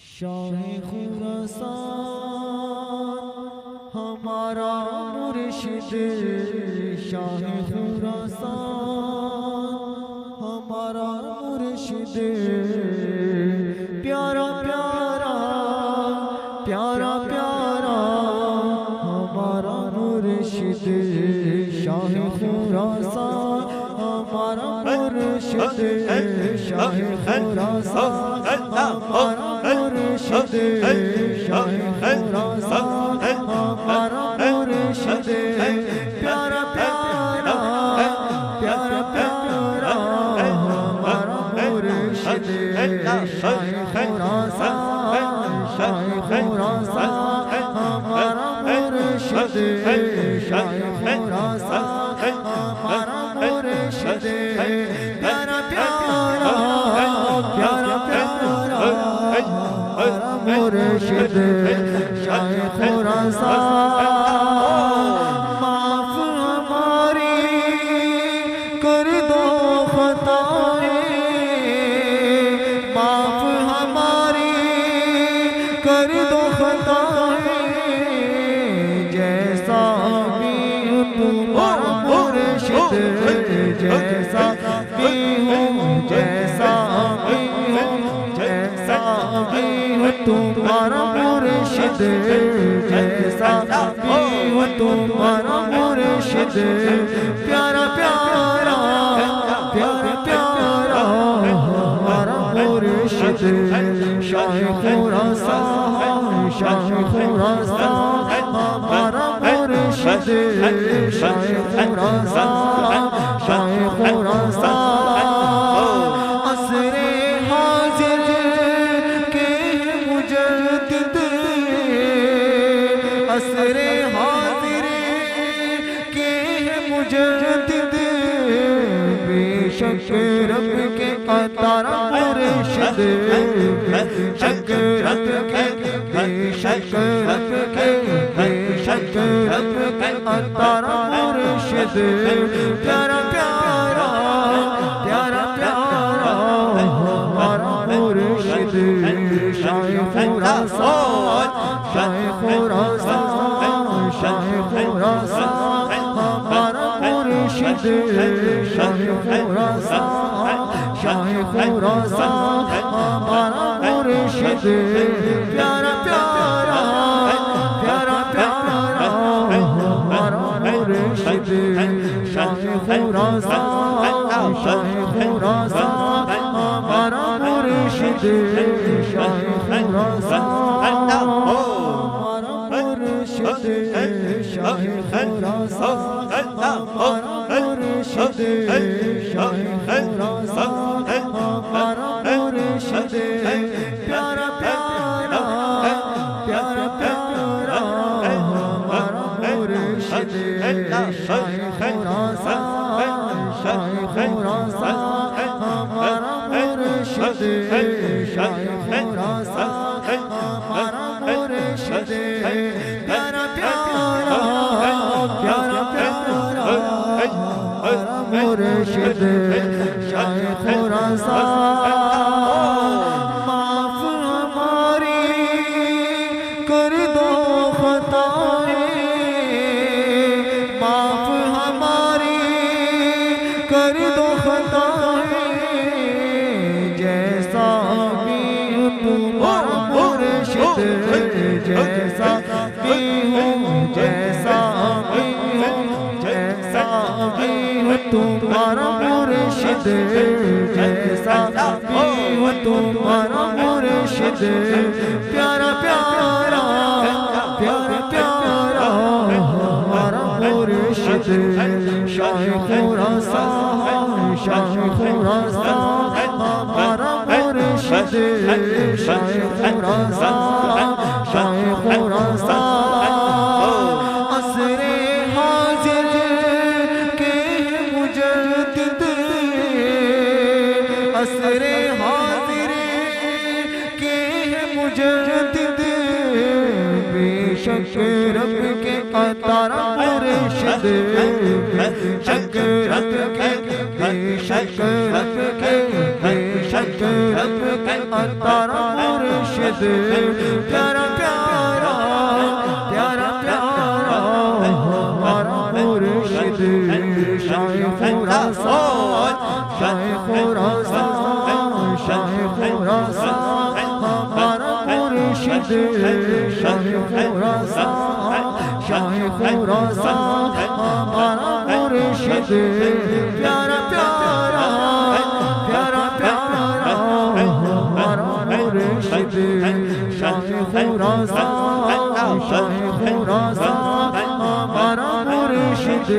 شاہ خراسان ہمارا مرشد، شاہ خراسان ہمارا مرشد، پیارا پیارا پیارا پیارا ہمارا مرشد، شاہ خراسان ہمارا مرشد، شاہ خراسان ہمارا مرشد، شاہ خراسان ہمارا مرشد، پیارا پیارا پیارا پیارا ہمارا مرشد، شاہ خراسان شاہ خراسان ہمارا مرشد، شاہ خراسان ہمارا مرشد، پیارا پیارا پیارا پیارا ہمارا مرشد، شاہ خراسان معاف ہماری کر دو خطائیں، معاف ہماری کر دو خطائیں، جیسا بھی ہوں تمہارا مرشد، جیسا بھی ہوں جیسا بھی ہوں جیسا بھی ہوں تمہارا مرشد، جیسا بھی ہوں تمہارا مرشد، پیارا پیارا پیارا پیارا ہمارا مرشد، شاہ خراسان شاہ خراسان ہمارا مرشد، شاہ خراسان شاہ خراسان عصر حاضر کے مجدد، عصر حاضر کے مجدد، بے شک رب کے عطا مرشد، بے شک رب کے بے شک رب کے بے شک رب کے عطا مرشد، پیارا پیارا پیارا پیارا ہمارا مرشد، شاہ خراسان شاہ خراسان شاہ خراسان ہمارا مرشد، شاہ خراسان شاہ خراسان ہمارا مرشد، پیارا پیارا پیارا پیارا ہمارا مرشد، شاہ خراسان شاہ خراسان ہمارا مرشد، شاہ خراسان ہمارا مرشد، شاہ خراسان ہمارا مرشد، شاہ خراسان ہمارا مرشد، پیارا پیارا پیارا پیارا ہمارا مرشد، شاہ خراسان شاہ خراسان ہمارا مرشد، شاہ خراسان ہمارا مرشد، پیارا پیارا پیارا پیارا ہمارا مرشد، شاہ خراسان معاف ہماری کر دو خطائیں، معاف ہماری کر دو خطائیں، جیسا بھی ہوں تمہارا مرشد، جیسا بھی ہوں جیسا بھی ہوں جیسا بھی ہوں تمہارا مرشد، جیسا بھی ہوں تمہارا مرشد، پیارا پیارا پیارا پیارا ہمارا مرشد، شاہ خراسان شاہ خراسان ہمارا مرشد، شاہ خراسان شاہ خراسان عصر حاضر کے مجدد، عصر حاضر کے مجدد، بے شک رب کے عطا مرشد، بے شک رب کے بے شک رب کے بے شک رب کے عطا مرشد، مرشد پیارا پیارا پیارا پیارا ہمارا مرشد شاہ خراسان شاہ خراسان شاہ خراسان ہمارا مرشد شاہ خراسان شاہ خراسان ہمارا مرشد پیارا پیارا پیارا پیارا ہمارا مرشد شاہ خراسان شاہ خراسان ہمارا مرشد